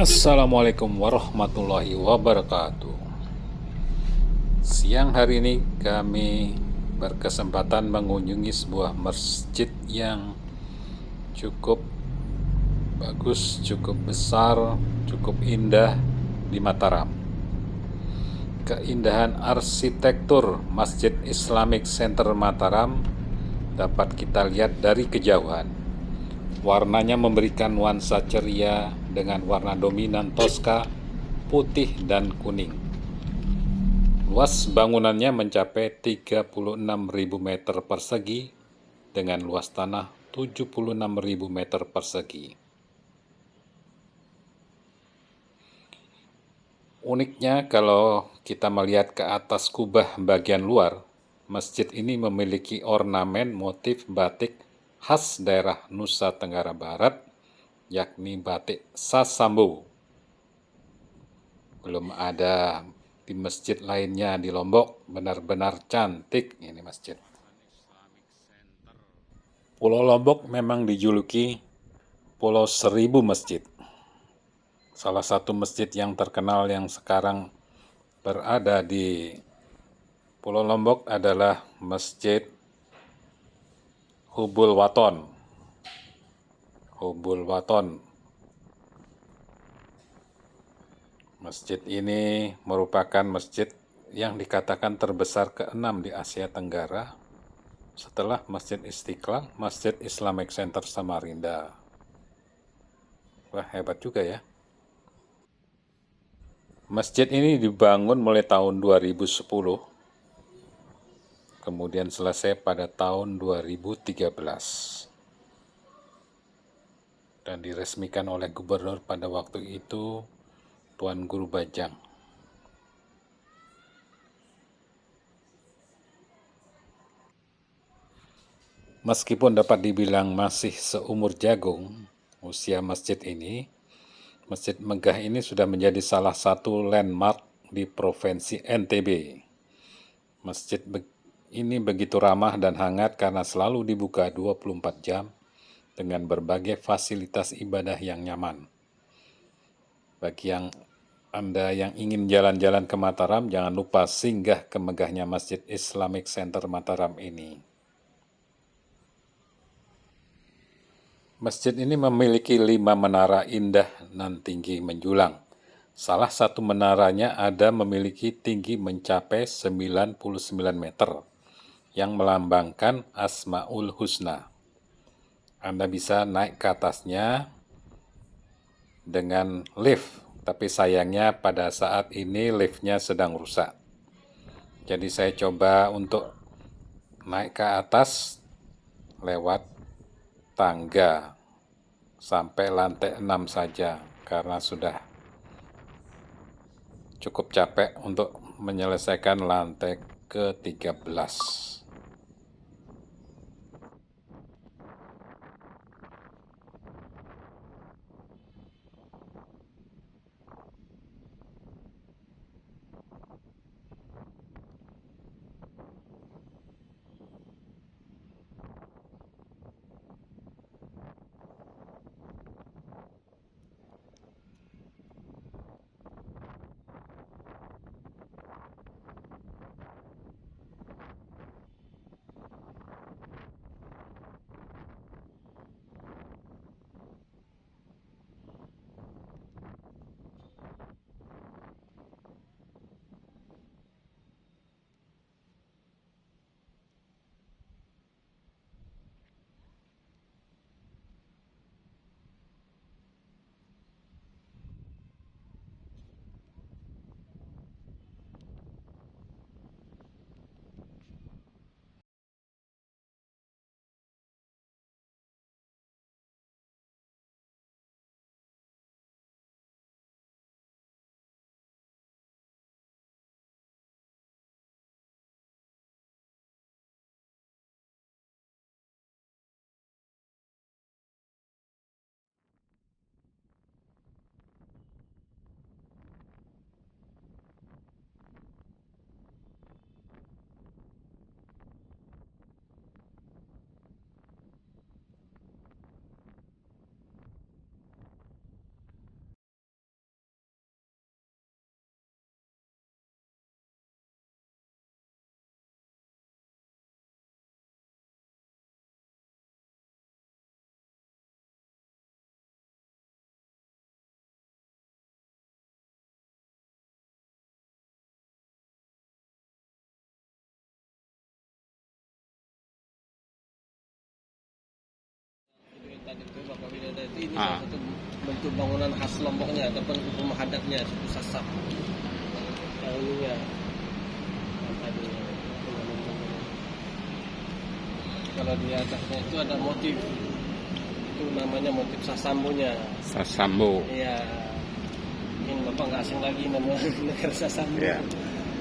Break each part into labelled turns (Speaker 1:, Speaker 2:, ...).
Speaker 1: Assalamualaikum warahmatullahi wabarakatuh. Siang hari ini kami berkesempatan mengunjungi sebuah masjid yang cukup bagus, cukup besar, cukup indah di Mataram. Keindahan arsitektur Masjid Islamic Center Mataram dapat kita lihat dari kejauhan. Warnanya memberikan nuansa ceria dengan warna dominan toska, putih dan kuning. Luas bangunannya mencapai 36.000 meter persegi dengan luas tanah 76.000 meter persegi. Uniknya kalau kita melihat ke atas kubah bagian luar, masjid ini memiliki ornamen motif batik khas daerah Nusa Tenggara Barat, yakni batik Sasambo. Belum ada di masjid lainnya di Lombok, benar-benar cantik ini masjid. Pulau Lombok memang dijuluki Pulau Seribu Masjid. Salah satu masjid yang terkenal yang sekarang berada di Pulau Lombok adalah Masjid Hubul Waton. Hubul Waton. Masjid ini merupakan masjid yang dikatakan terbesar ke-6 di Asia Tenggara setelah Masjid Istiqlal, Masjid Islamic Center Samarinda. Wah, hebat juga ya. Masjid ini dibangun mulai tahun 2010, kemudian selesai pada tahun 2013, dan diresmikan oleh gubernur pada waktu itu, Tuan Guru Bajang. Meskipun dapat dibilang masih seumur jagung, usia masjid ini, Masjid Megah ini sudah menjadi salah satu landmark di Provinsi NTB. Masjid ini begitu ramah dan hangat karena selalu dibuka 24 jam dengan berbagai fasilitas ibadah yang nyaman. Bagi Anda yang ingin jalan-jalan ke Mataram, jangan lupa singgah ke megahnya Masjid Islamic Center Mataram ini. Masjid ini memiliki 5 menara indah dan tinggi menjulang. Salah satu menaranya ada memiliki tinggi mencapai 99 meter, yang melambangkan Asmaul Husna. Anda bisa naik ke atasnya dengan lift, tapi sayangnya pada saat ini liftnya sedang rusak. Jadi saya coba untuk naik ke atas lewat tangga sampai lantai 6 saja karena sudah cukup capek untuk menyelesaikan lantai ke-13.
Speaker 2: itu Bapak Bidadari ini salah satu bentuk bangunan khas Lomboknya ataupun rumah adatnya suku Sasak. Yang ininya tadi. Kalau di atasnya itu ada motif, itu namanya motif Sasambonya.
Speaker 1: Sasambo.
Speaker 2: Iya. Mungkin Bapak nggak asing lagi nama negara Sasambo.
Speaker 1: Ya.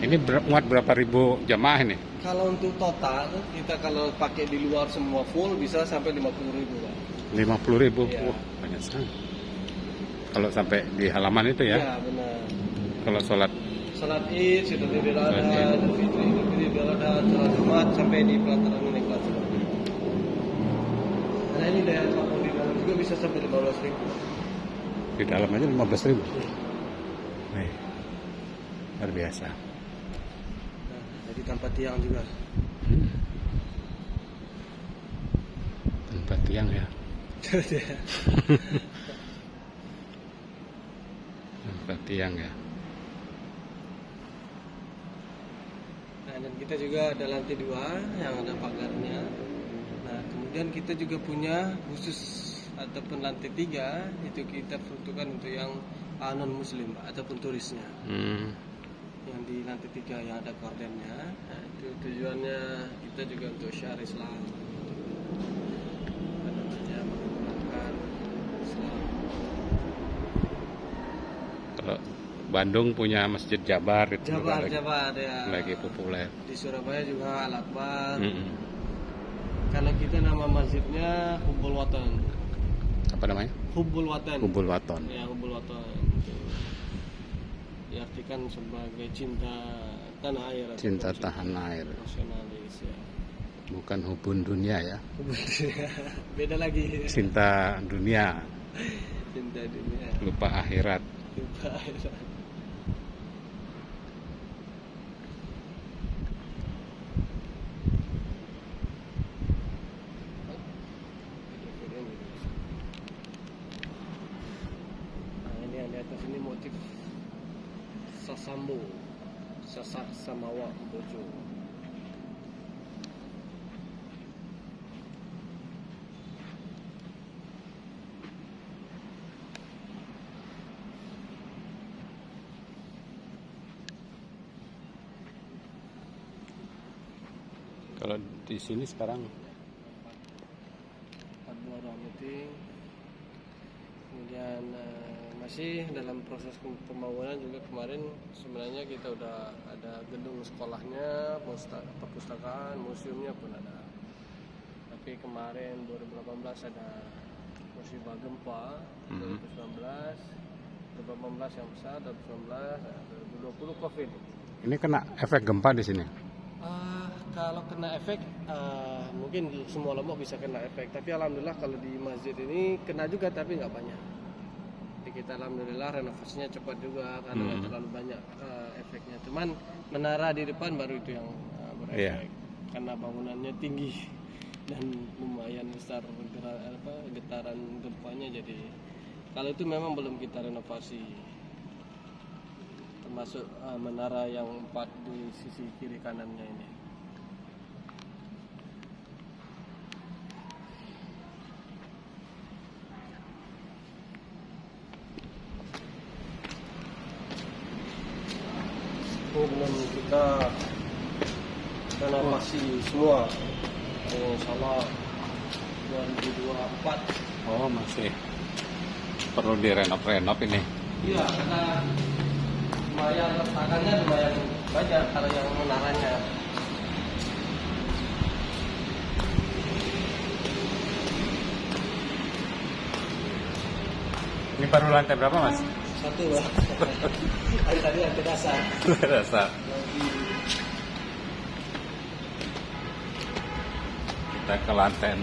Speaker 1: Ini muat berapa ribu jamaah ini?
Speaker 2: Kalau untuk total, kita kalau pakai di luar semua full bisa sampai 50.000 Pak.
Speaker 1: 50.000.
Speaker 2: Iya.
Speaker 1: Wah, banyak sekali. Kalau sampai di halaman itu ya?
Speaker 2: Iya benar.
Speaker 1: Kalau sholat
Speaker 2: Salat Id, Idul Adha, Idul Fitri, Idul Adha, sholat Jumat sampai di pelataran ini kelas. Nah ini daya tampung di dalam juga bisa sampai 15.000.
Speaker 1: di dalam aja 15.000. Nih, luar biasa.
Speaker 2: Nah, jadi tanpa tiang juga.
Speaker 1: Tanpa tiang ya. Tanpa tiang ya.
Speaker 2: Nah, dan kita juga ada lantai 2 yang ada pagarnya. Nah, kemudian kita juga punya khusus ataupun lantai 3 itu kita peruntukkan untuk yang non muslim ataupun turisnya. Yang di lantai 3 yang ada kordennya. Nah, itu tujuannya kita juga untuk syiar Islam. Apa namanya, mengembangkan Islam.
Speaker 1: Kalau Bandung punya Masjid Jabar itu juga
Speaker 2: Jabar ya.
Speaker 1: lagi populer.
Speaker 2: Di Surabaya juga Al Akbar. Kalau kita nama masjidnya Hubbul Watan.
Speaker 1: Apa namanya?
Speaker 2: Hubbul Watan.
Speaker 1: Hubbul Waton.
Speaker 2: Ya, Hubbul Watan. Itu diartikan sebagai cinta tanah air.
Speaker 1: Cinta tanah air.
Speaker 2: Nasionalis ya.
Speaker 1: Bukan hubun dunia ya.
Speaker 2: Beda lagi.
Speaker 1: Cinta dunia,
Speaker 2: Cinta dunia.
Speaker 1: lupa akhirat.
Speaker 2: Lupa akhirat. Di atas ini motif Sasambo, Sasak Samawa Bojo.
Speaker 1: Kalau di sini sekarang
Speaker 2: Dua ruang meeting. Kemudian masih dalam proses pembangunan juga kemarin sebenarnya kita udah ada gedung sekolahnya, perpustakaan, museumnya pun ada. Tapi kemarin 2018 ada musibah gempa, 2019 yang besar, 2019, 2020 COVID.
Speaker 1: ini kena efek gempa di sini.
Speaker 2: Kalau kena efek, mungkin semua Lombok bisa kena efek. Tapi alhamdulillah kalau di masjid ini kena juga, tapi nggak banyak. Jadi kita alhamdulillah renovasinya cepat juga karena nggak terlalu banyak efeknya. Cuman menara di depan baru itu yang berefek. Karena bangunannya tinggi dan lumayan besar getaran gempanya. Jadi kalau itu memang belum kita renovasi. Termasuk menara yang 4 di sisi kiri kanannya ini. Ini belum kita renovasi semua. Insyaallah 2024.
Speaker 1: Oh, masih perlu direnov ini.
Speaker 2: Iya, karena lumayan retakannya lumayan banyak kalau yang menaranya.
Speaker 1: Ini baru lantai berapa, Mas?
Speaker 2: 1 lah. Tadi lantai dasar.
Speaker 1: Dasar. Kita ke lantai 6.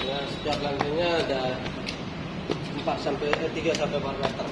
Speaker 2: Ya, setiap lantainya ada 3 sampai 4 meter.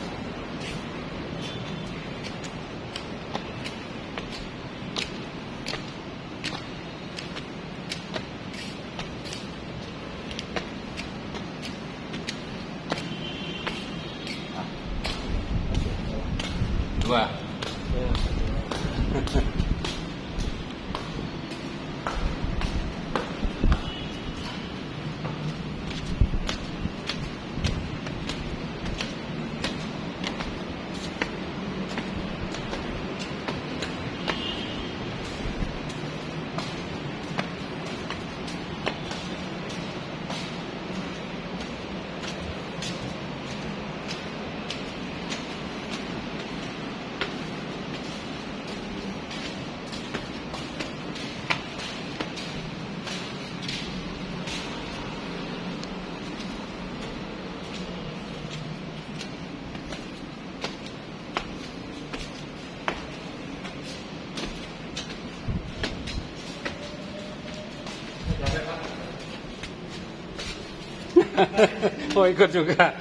Speaker 1: Oh, ikut juga.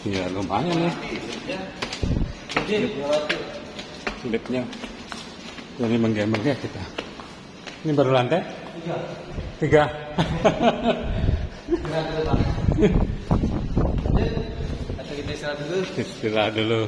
Speaker 1: Ya lumayan ya liftnya. Ini menggambar ya kita. Ini baru lantai? Tiga.
Speaker 2: Atau kita istirahat dulu.
Speaker 1: Istirahat dulu.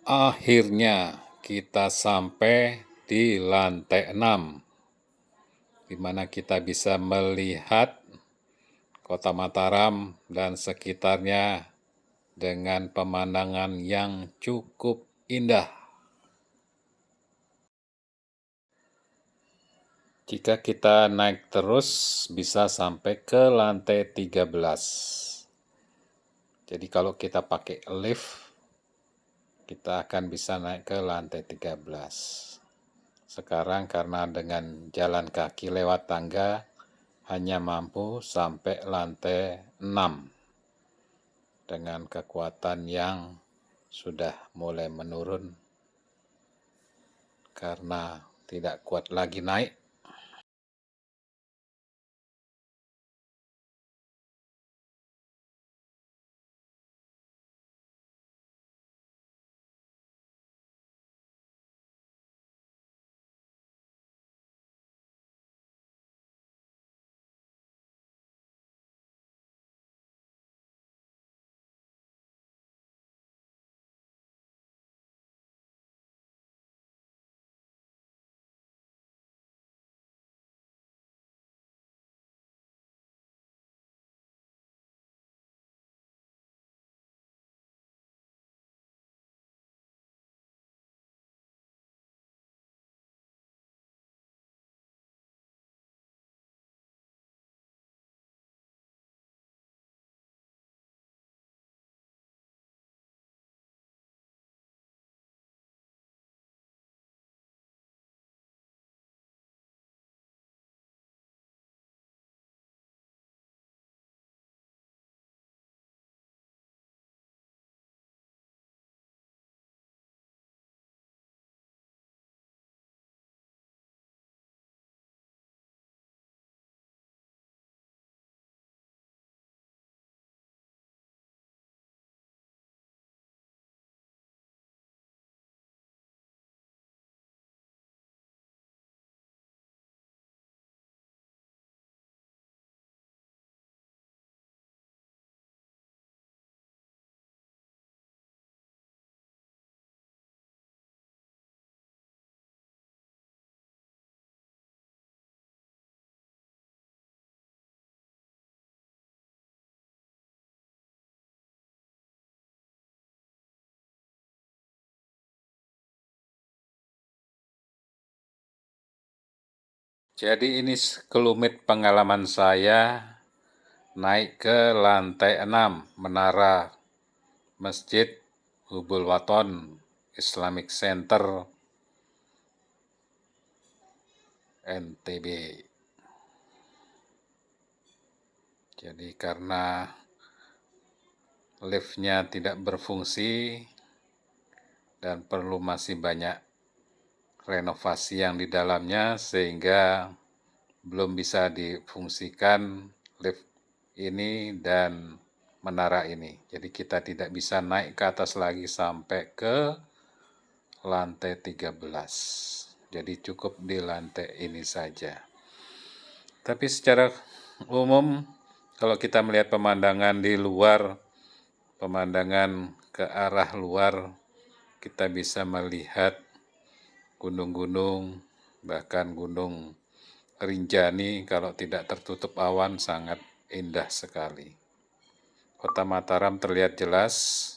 Speaker 1: Akhirnya kita sampai di lantai 6, di mana kita bisa melihat Kota Mataram dan sekitarnya dengan pemandangan yang cukup indah. Jika kita naik terus, bisa sampai ke lantai 13. Jadi kalau kita pakai lift, kita akan bisa naik ke lantai 13. Sekarang karena dengan jalan kaki lewat tangga, hanya mampu sampai lantai 6 dengan kekuatan yang sudah mulai menurun karena tidak kuat lagi naik. Jadi ini sekelumit pengalaman saya naik ke lantai 6 Menara Masjid Hubul Waton Islamic Center NTB. Jadi karena liftnya tidak berfungsi dan perlu masih banyak renovasi yang di dalamnya sehingga belum bisa difungsikan lift ini dan menara ini. Jadi kita tidak bisa naik ke atas lagi sampai ke lantai 13. Jadi cukup di lantai ini saja. Tapi secara umum kalau kita melihat pemandangan di luar, pemandangan ke arah luar, kita bisa melihat gunung-gunung, bahkan Gunung Rinjani kalau tidak tertutup awan sangat indah sekali. Kota Mataram terlihat jelas